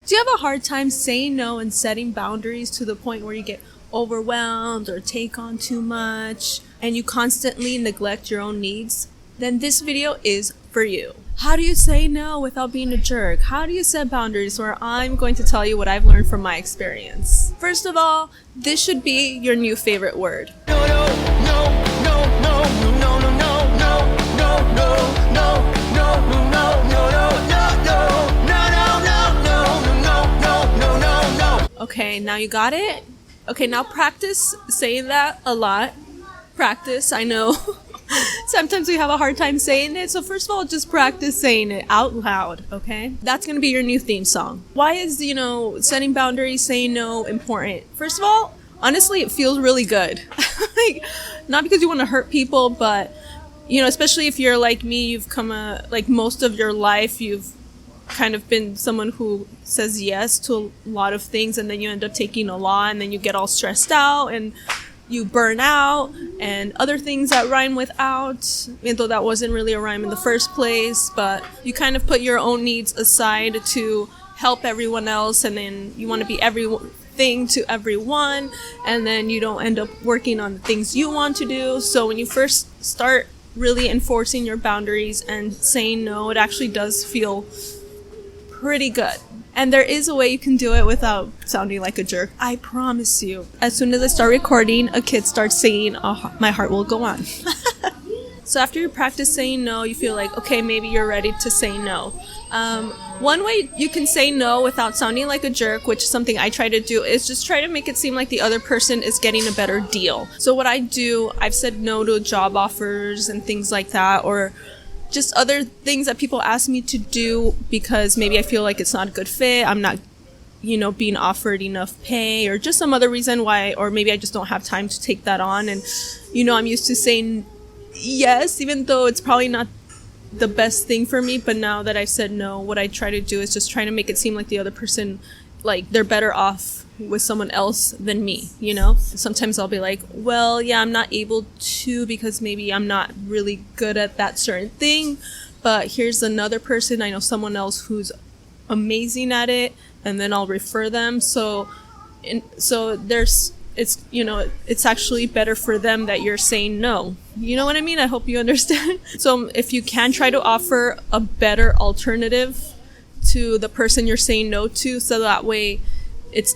Do you have a hard time saying no and setting boundaries to the point where you get overwhelmed or take on too much and you constantly neglect your own needs? Then this video is for you. How do you say no without being a jerk? How do you set boundaries? Where I'm going to tell you what I've learned from my experience. First of all, this should be your new favorite word. Okay, now you got it? Okay, now practice saying that a lot. Practice, I know. Sometimes we have a hard time saying it, so first of all, just practice saying it out loud, okay? That's gonna be your new theme song. Why is, setting boundaries, saying no important? First of all, honestly, it feels really good. Like, not because you want to hurt people, but, especially if you're like me, you've come, most of your life, you've kind of been someone who says yes to a lot of things, and then you end up taking a lot, and then you get all stressed out, and you burn out, and other things that rhyme with out, even though that wasn't really a rhyme in the first place, but you kind of put your own needs aside to help everyone else, and then you want to be everything to everyone, and then you don't end up working on the things you want to do. So when you first start really enforcing your boundaries and saying no, it actually does feel pretty good. And there is a way you can do it without sounding like a jerk. I promise you. As soon as I start recording, a kid starts singing, "Oh, my heart will go on." So after you practice saying no, you feel like, okay, maybe you're ready to say no. One way you can say no without sounding like a jerk, which is something I try to do, is just try to make it seem like the other person is getting a better deal. So what I do, I've said no to job offers and things like that, or just other things that people ask me to do because maybe I feel like it's not a good fit. I'm not, being offered enough pay, or just some other reason why, or maybe I just don't have time to take that on. And, I'm used to saying yes, even though it's probably not the best thing for me. But now that I've said no, what I try to do is just try to make it seem like the other person, like they're better off with someone else than me, Sometimes I'll be like, well, yeah, I'm not able to because maybe I'm not really good at that certain thing, but here's another person, I know someone else who's amazing at it, and then I'll refer them. So it's actually better for them that you're saying no. You know what I mean? I hope you understand. So if you can, try to offer a better alternative to the person you're saying no to, so that way it's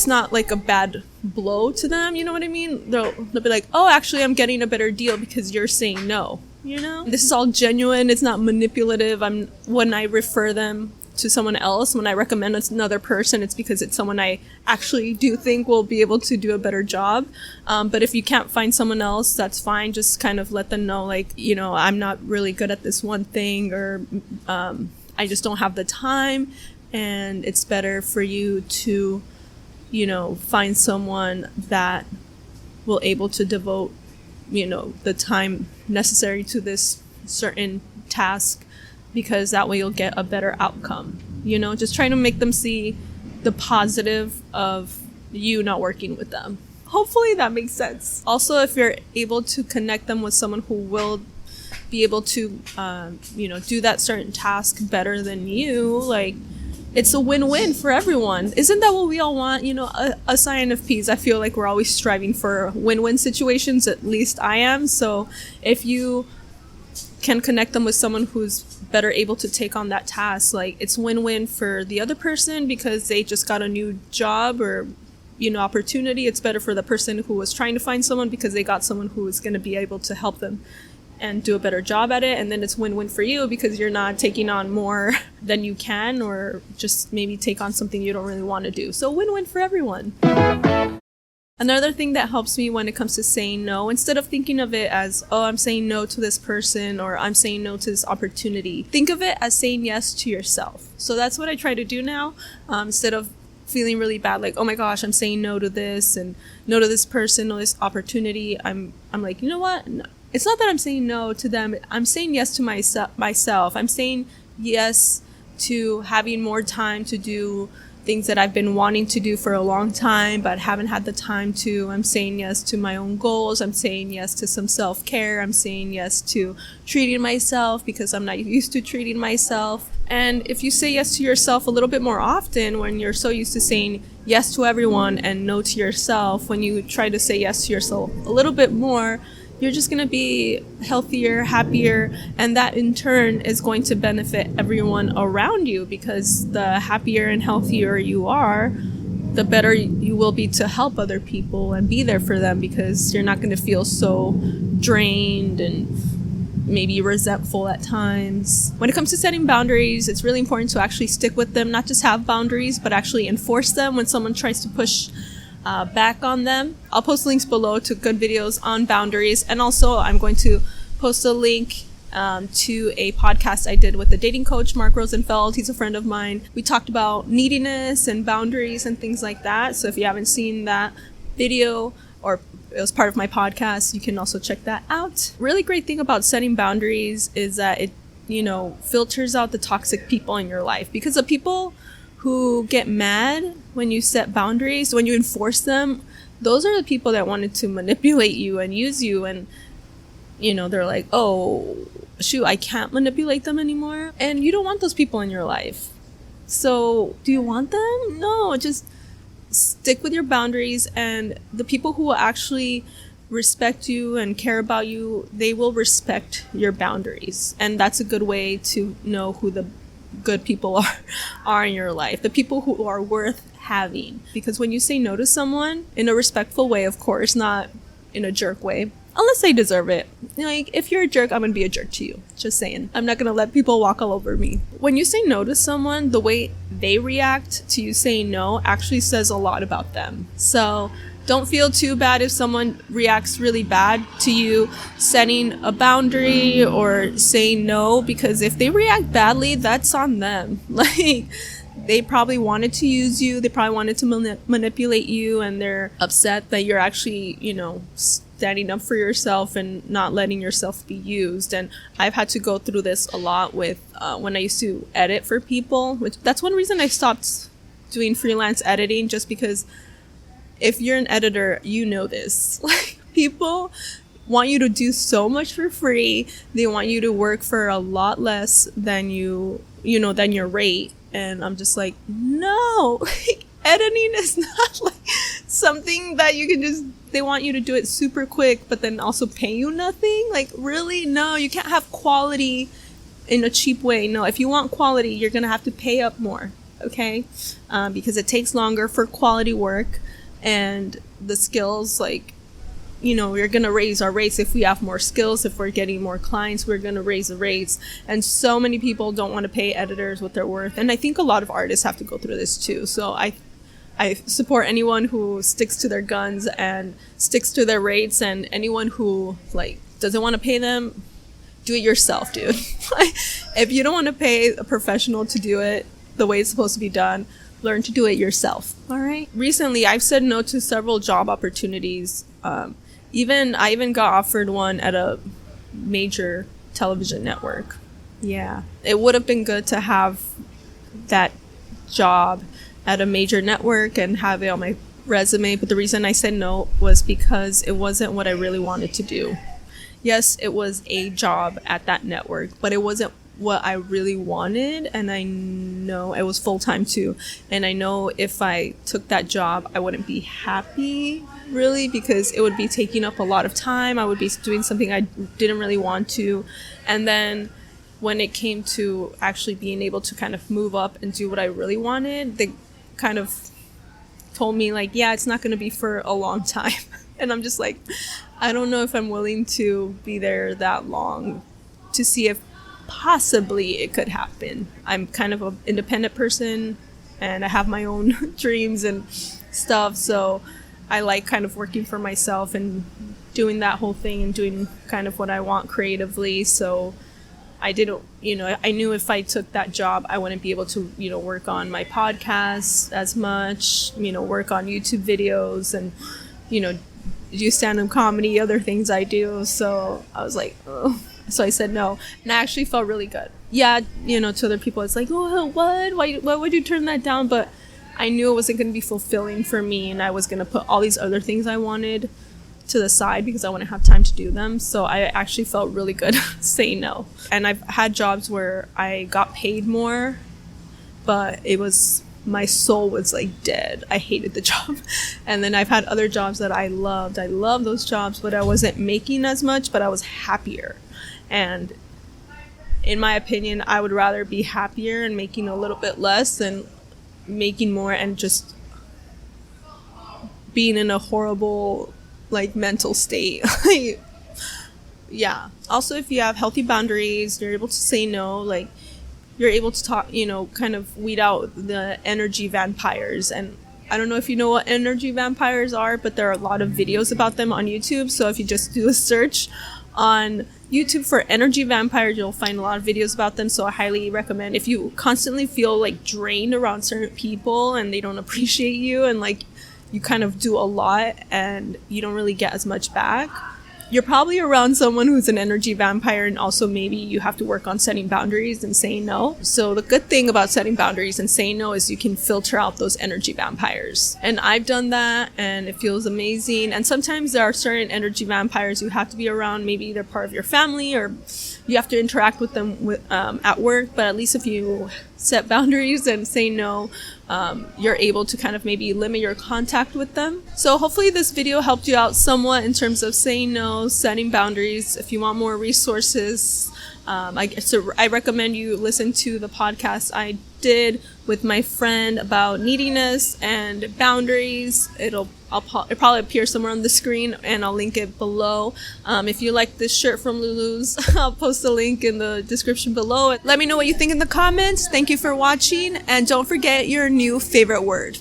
not like a bad blow to them. You know what I mean? They'll be like, oh, actually I'm getting a better deal because you're saying no. This is all genuine. It's not manipulative. When I refer them to someone else, when I recommend another person, it's because it's someone I actually do think will be able to do a better job. But if you can't find someone else, that's fine. Just kind of let them know, like, I'm not really good at this one thing, or I just don't have the time, and it's better for you to, find someone that will able to devote, the time necessary to this certain task, because that way you'll get a better outcome. Just trying to make them see the positive of you not working with them. Hopefully that makes sense. Also, if you're able to connect them with someone who will be able to, do that certain task better than you, like, it's a win-win for everyone. Isn't that what we all want? Us INFPs, I feel like we're always striving for win-win situations. At least I am. So if you can connect them with someone who's better able to take on that task, like, it's win-win for the other person because they just got a new job or opportunity. It's better for the person who was trying to find someone because they got someone who is going to be able to help them and do a better job at it. And then it's win-win for you because you're not taking on more than you can, or just maybe take on something you don't really want to do. So win-win for everyone. Another thing that helps me when it comes to saying no, instead of thinking of it as, oh, I'm saying no to this person, or I'm saying no to this opportunity, think of it as saying yes to yourself. So that's what I try to do now. Instead of feeling really bad, like, oh my gosh, I'm saying no to this, and no to this person, no to this opportunity, I'm like, you know what? No. It's not that I'm saying no to them. I'm saying yes to myself. I'm saying yes to having more time to do things that I've been wanting to do for a long time but haven't had the time to. I'm saying yes to my own goals. I'm saying yes to some self-care. I'm saying yes to treating myself because I'm not used to treating myself. And if you say yes to yourself a little bit more often, when you're so used to saying yes to everyone and no to yourself, when you try to say yes to yourself a little bit more, you're just going to be healthier, happier, and that in turn is going to benefit everyone around you, because the happier and healthier you are, the better you will be to help other people and be there for them, because you're not going to feel so drained and maybe resentful at times. When it comes to setting boundaries, it's really important to actually stick with them, not just have boundaries, but actually enforce them when someone tries to push back on them. I'll post links below to good videos on boundaries, and also I'm going to post a link to a podcast I did with the dating coach Mark Rosenfeld. He's a friend of mine. We talked about neediness and boundaries and things like that. So if you haven't seen that video, or it was part of my podcast, you can also check that out. Really great thing about setting boundaries is that it, filters out the toxic people in your life, because the people who get mad when you set boundaries, when you enforce them, those are the people that wanted to manipulate you and use you. And, they're like, oh, shoot, I can't manipulate them anymore. And you don't want those people in your life. So do you want them? No, just stick with your boundaries. And the people who will actually respect you and care about you, they will respect your boundaries. And that's a good way to know who the good people are in your life, the people who are worth having. Because when you say no to someone in a respectful way, of course, not in a jerk way, unless they deserve it. Like, if you're a jerk, I'm gonna be a jerk to you. Just saying. I'm not gonna let people walk all over me. When you say no to someone, the way they react to you saying no actually says a lot about them. So don't feel too bad if someone reacts really bad to you setting a boundary or saying no, because if they react badly, that's on them. Like, they probably wanted to use you, they probably wanted to manipulate you, and they're upset that you're actually, standing up for yourself and not letting yourself be used. And I've had to go through this a lot with when I used to edit for people, which that's one reason I stopped doing freelance editing, just because if you're an editor, you know this. Like, people want you to do so much for free. They want you to work for a lot less than than your rate. And I'm just like, no, like, editing is not like something that you can just, they want you to do it super quick, but then also pay you nothing. Like, really? No, you can't have quality in a cheap way. No, if you want quality, you're going to have to pay up more. Okay? Because it takes longer for quality work. And the skills, like, we're going to raise our rates if we have more skills. If we're getting more clients, we're going to raise the rates. And so many people don't want to pay editors what they're worth. And I think a lot of artists have to go through this too. So I support anyone who sticks to their guns and sticks to their rates, and anyone who, like, doesn't want to pay them, do it yourself, dude. If you don't want to pay a professional to do it the way it's supposed to be done, learn to do it yourself. All right. Recently, I've said no to several job opportunities. I even got offered one at a major television network. Yeah. It would have been good to have that job at a major network and have it on my resume. But the reason I said no was because it wasn't what I really wanted to do. Yes, it was a job at that network, but it wasn't what I really wanted. And I know it was full-time too. And I know if I took that job, I wouldn't be happy, really, because it would be taking up a lot of time. I would be doing something I didn't really want to. And then when it came to actually being able to kind of move up and do what I really wanted, they kind of told me, like, yeah, it's not going to be for a long time. And I'm just like, I don't know if I'm willing to be there that long to see if possibly it could happen. I'm kind of an independent person and I have my own dreams and stuff, so I like kind of working for myself and doing that whole thing and doing kind of what I want creatively. So I didn't, I knew if I took that job, I wouldn't be able to, work on my podcast as much, work on YouTube videos and, do stand-up comedy, other things I do. So I was like, oh. So I said no. And I actually felt really good. Yeah, to other people, it's like, oh, what? Why would you turn that down? But I knew it wasn't going to be fulfilling for me, and I was going to put all these other things I wanted to the side because I wouldn't have time to do them. So I actually felt really good saying no. And I've had jobs where I got paid more, but it was, my soul was like dead. I hated the job. And then I've had other jobs that I loved. I love those jobs, but I wasn't making as much, but I was happier. And in my opinion, I would rather be happier and making a little bit less than making more and just being in a horrible like mental state. Yeah. Also, if you have healthy boundaries, you're able to say no, like you're able to talk, kind of weed out the energy vampires. And I don't know if you know what energy vampires are, but there are a lot of videos about them on YouTube. So if you just do a search on YouTube for energy vampires, you'll find a lot of videos about them. So I highly recommend, if you constantly feel like drained around certain people and they don't appreciate you, and like you kind of do a lot and you don't really get as much back, you're probably around someone who's an energy vampire. And also maybe you have to work on setting boundaries and saying no. So the good thing about setting boundaries and saying no is you can filter out those energy vampires. And I've done that and it feels amazing. And sometimes there are certain energy vampires you have to be around. Maybe they're part of your family or you have to interact with them at work. But at least if you set boundaries and say no, you're able to kind of maybe limit your contact with them. So hopefully this video helped you out somewhat in terms of saying no, setting boundaries. If you want more resources, I recommend you listen to the podcast I did with my friend about neediness and boundaries. It'll probably appear somewhere on the screen and I'll link it below. If you like this shirt from Lulu's, I'll post a link in the description below. Let me know what you think in the comments. Thank you for watching, and don't forget your new favorite word.